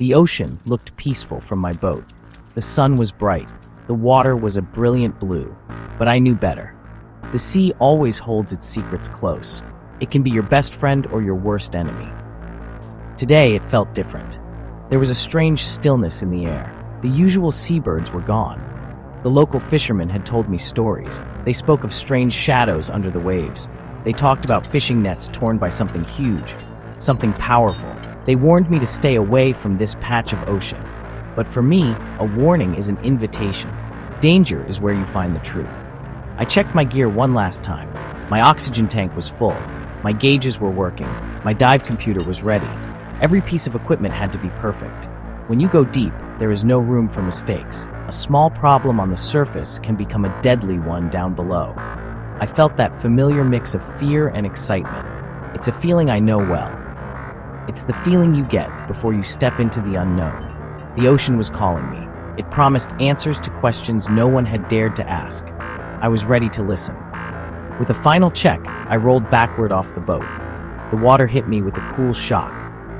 The ocean looked peaceful from my boat. The sun was bright. The water was a brilliant blue. But I knew better. The sea always holds its secrets close. It can be your best friend or your worst enemy. Today, it felt different. There was a strange stillness in the air. The usual seabirds were gone. The local fishermen had told me stories. They spoke of strange shadows under the waves. They talked about fishing nets torn by something huge, something powerful. They warned me to stay away from this patch of ocean. But for me, a warning is an invitation. Danger is where you find the truth. I checked my gear one last time. My oxygen tank was full. My gauges were working. My dive computer was ready. Every piece of equipment had to be perfect. When you go deep, there is no room for mistakes. A small problem on the surface can become a deadly one down below. I felt that familiar mix of fear and excitement. It's a feeling I know well. It's the feeling you get before you step into the unknown. The ocean was calling me. It promised answers to questions no one had dared to ask. I was ready to listen. With a final check, I rolled backward off the boat. The water hit me with a cool shock.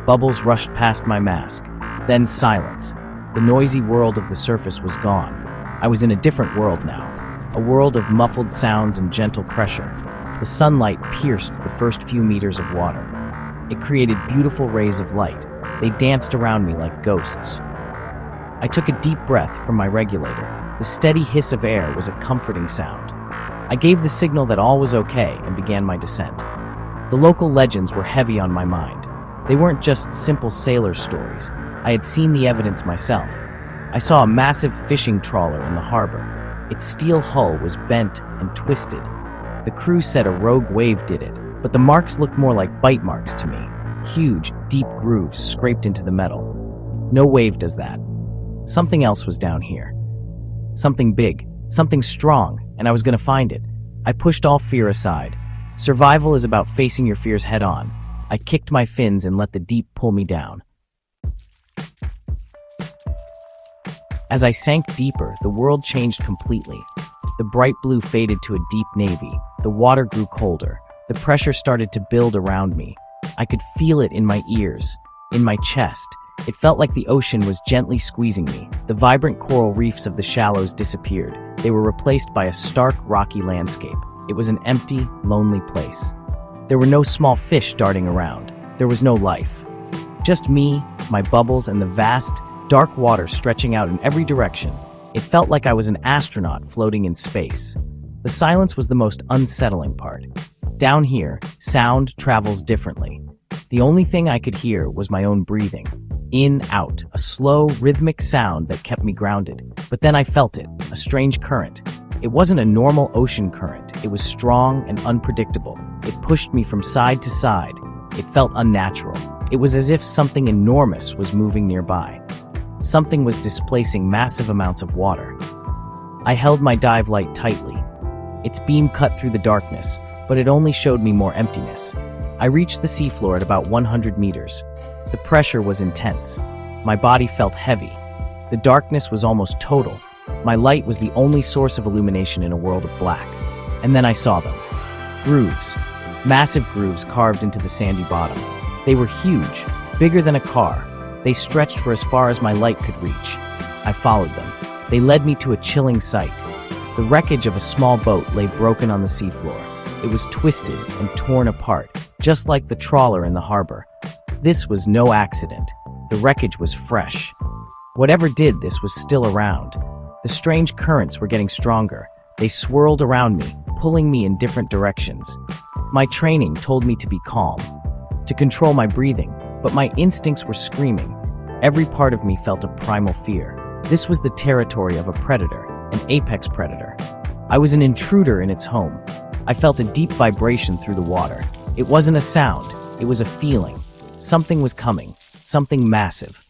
Bubbles rushed past my mask. Then silence. The noisy world of the surface was gone. I was in a different world now. A world of muffled sounds and gentle pressure. The sunlight pierced the first few meters of water. It created beautiful rays of light. They danced around me like ghosts. I took a deep breath from my regulator. The steady hiss of air was a comforting sound. I gave the signal that all was okay and began my descent. The local legends were heavy on my mind. They weren't just simple sailor stories. I had seen the evidence myself. I saw a massive fishing trawler in the harbor. Its steel hull was bent and twisted. The crew said a rogue wave did it, but the marks looked more like bite marks to me. Huge, deep grooves scraped into the metal. No wave does that. Something else was down here. Something big, something strong, and I was going to find it. I pushed all fear aside. Survival is about facing your fears head on. I kicked my fins and let the deep pull me down. As I sank deeper, the world changed completely. The bright blue faded to a deep navy. The water grew colder. The pressure started to build around me. I could feel it in my ears, in my chest. It felt like the ocean was gently squeezing me. The vibrant coral reefs of the shallows disappeared. They were replaced by a stark, rocky landscape. It was an empty, lonely place. There were no small fish darting around. There was no life. Just me, my bubbles, and the vast, dark water stretching out in every direction. It felt like I was an astronaut floating in space. The silence was the most unsettling part. Down here, sound travels differently. The only thing I could hear was my own breathing. In, out, a slow, rhythmic sound that kept me grounded. But then I felt it, a strange current. It wasn't a normal ocean current. It was strong and unpredictable. It pushed me from side to side. It felt unnatural. It was as if something enormous was moving nearby. Something was displacing massive amounts of water. I held my dive light tightly. Its beam cut through the darkness, but it only showed me more emptiness. I reached the seafloor at about 100 meters. The pressure was intense. My body felt heavy. The darkness was almost total. My light was the only source of illumination in a world of black. And then I saw them. Grooves. Massive grooves carved into the sandy bottom. They were huge, bigger than a car. They stretched for as far as my light could reach. I followed them. They led me to a chilling sight. The wreckage of a small boat lay broken on the seafloor. It was twisted and torn apart, just like the trawler in the harbor. This was no accident. The wreckage was fresh. Whatever did this was still around. The strange currents were getting stronger. They swirled around me, pulling me in different directions. My training told me to be calm, to control my breathing, but my instincts were screaming. Every part of me felt a primal fear. This was the territory of a predator, an apex predator. I was an intruder in its home. I felt a deep vibration through the water. It wasn't a sound, it was a feeling. Something was coming, something massive.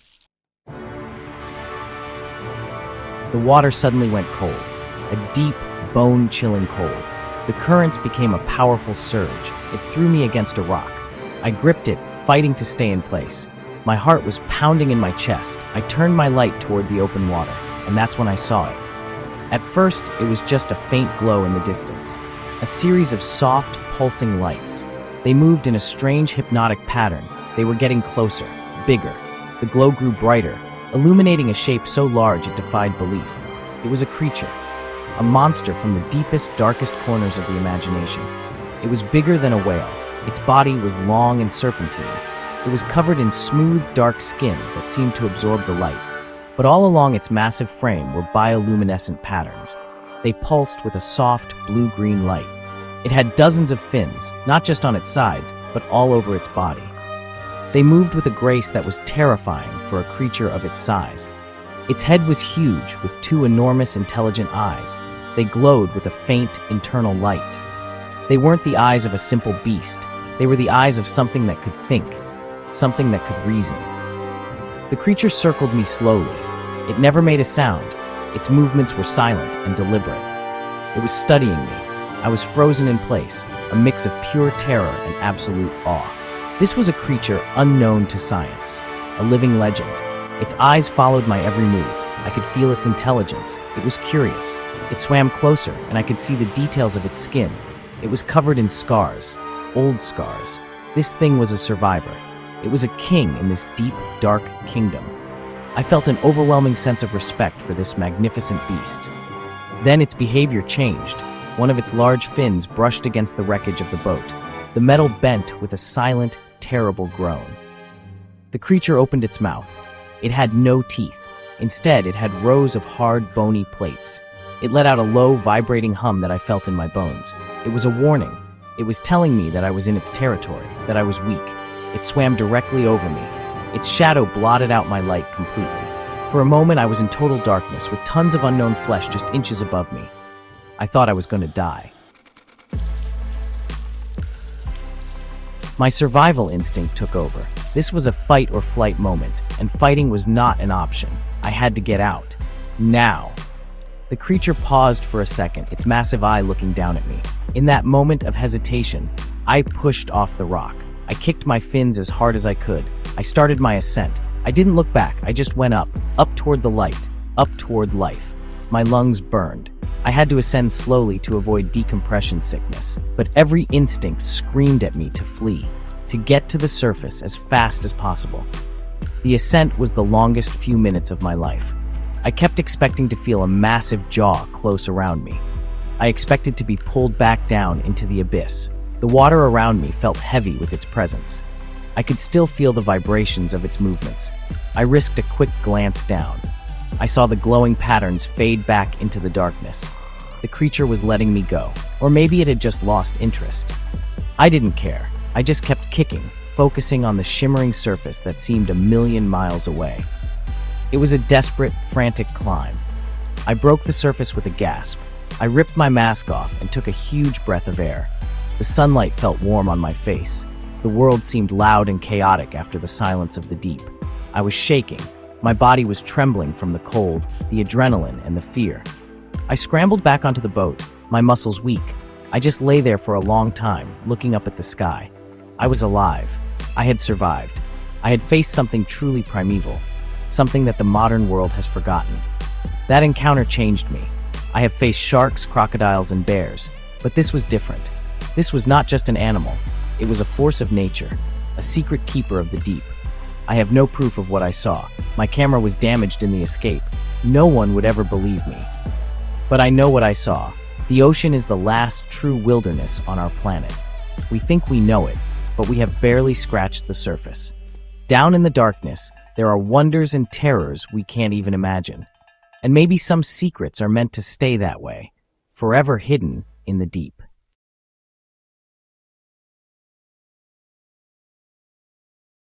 The water suddenly went cold, a deep, bone-chilling cold. The currents became a powerful surge. It threw me against a rock. I gripped it, fighting to stay in place. My heart was pounding in my chest. I turned my light toward the open water, and that's when I saw it. At first, it was just a faint glow in the distance. A series of soft, pulsing lights. They moved in a strange, hypnotic pattern. They were getting closer, bigger. The glow grew brighter, illuminating a shape so large it defied belief. It was a creature, a monster from the deepest, darkest corners of the imagination. It was bigger than a whale. Its body was long and serpentine. It was covered in smooth, dark skin that seemed to absorb the light. But all along its massive frame were bioluminescent patterns. They pulsed with a soft, blue-green light. It had dozens of fins, not just on its sides, but all over its body. They moved with a grace that was terrifying for a creature of its size. Its head was huge, with two enormous, intelligent eyes. They glowed with a faint, internal light. They weren't the eyes of a simple beast. They were the eyes of something that could think, something that could reason. The creature circled me slowly. It never made a sound. Its movements were silent and deliberate. It was studying me. I was frozen in place, a mix of pure terror and absolute awe. This was a creature unknown to science, a living legend. Its eyes followed my every move. I could feel its intelligence. It was curious. It swam closer, and I could see the details of its skin. It was covered in scars, old scars. This thing was a survivor. It was a king in this deep, dark kingdom. I felt an overwhelming sense of respect for this magnificent beast. Then its behavior changed. One of its large fins brushed against the wreckage of the boat. The metal bent with a silent, terrible groan. The creature opened its mouth. It had no teeth. Instead, it had rows of hard, bony plates. It let out a low, vibrating hum that I felt in my bones. It was a warning. It was telling me that I was in its territory, that I was weak. It swam directly over me. Its shadow blotted out my light completely. For a moment, I was in total darkness, with tons of unknown flesh just inches above me. I thought I was going to die. My survival instinct took over. This was a fight or flight moment, and fighting was not an option. I had to get out. Now. The creature paused for a second, its massive eye looking down at me. In that moment of hesitation, I pushed off the rock. I kicked my fins as hard as I could. I started my ascent. I didn't look back, I just went up toward the light, up toward life. My lungs burned. I had to ascend slowly to avoid decompression sickness, but every instinct screamed at me to flee, to get to the surface as fast as possible. The ascent was the longest few minutes of my life. I kept expecting to feel a massive jaw close around me. I expected to be pulled back down into the abyss. The water around me felt heavy with its presence. I could still feel the vibrations of its movements. I risked a quick glance down. I saw the glowing patterns fade back into the darkness. The creature was letting me go, or maybe it had just lost interest. I didn't care. I just kept kicking, focusing on the shimmering surface that seemed a million miles away. It was a desperate, frantic climb. I broke the surface with a gasp. I ripped my mask off and took a huge breath of air. The sunlight felt warm on my face. The world seemed loud and chaotic after the silence of the deep. I was shaking. My body was trembling from the cold, the adrenaline, and the fear. I scrambled back onto the boat, my muscles weak. I just lay there for a long time, looking up at the sky. I was alive. I had survived. I had faced something truly primeval, something that the modern world has forgotten. That encounter changed me. I have faced sharks, crocodiles, and bears, but this was different. This was not just an animal. It was a force of nature, a secret keeper of the deep. I have no proof of what I saw. My camera was damaged in the escape. No one would ever believe me. But I know what I saw. The ocean is the last true wilderness on our planet. We think we know it, but we have barely scratched the surface. Down in the darkness, there are wonders and terrors we can't even imagine. And maybe some secrets are meant to stay that way, forever hidden in the deep.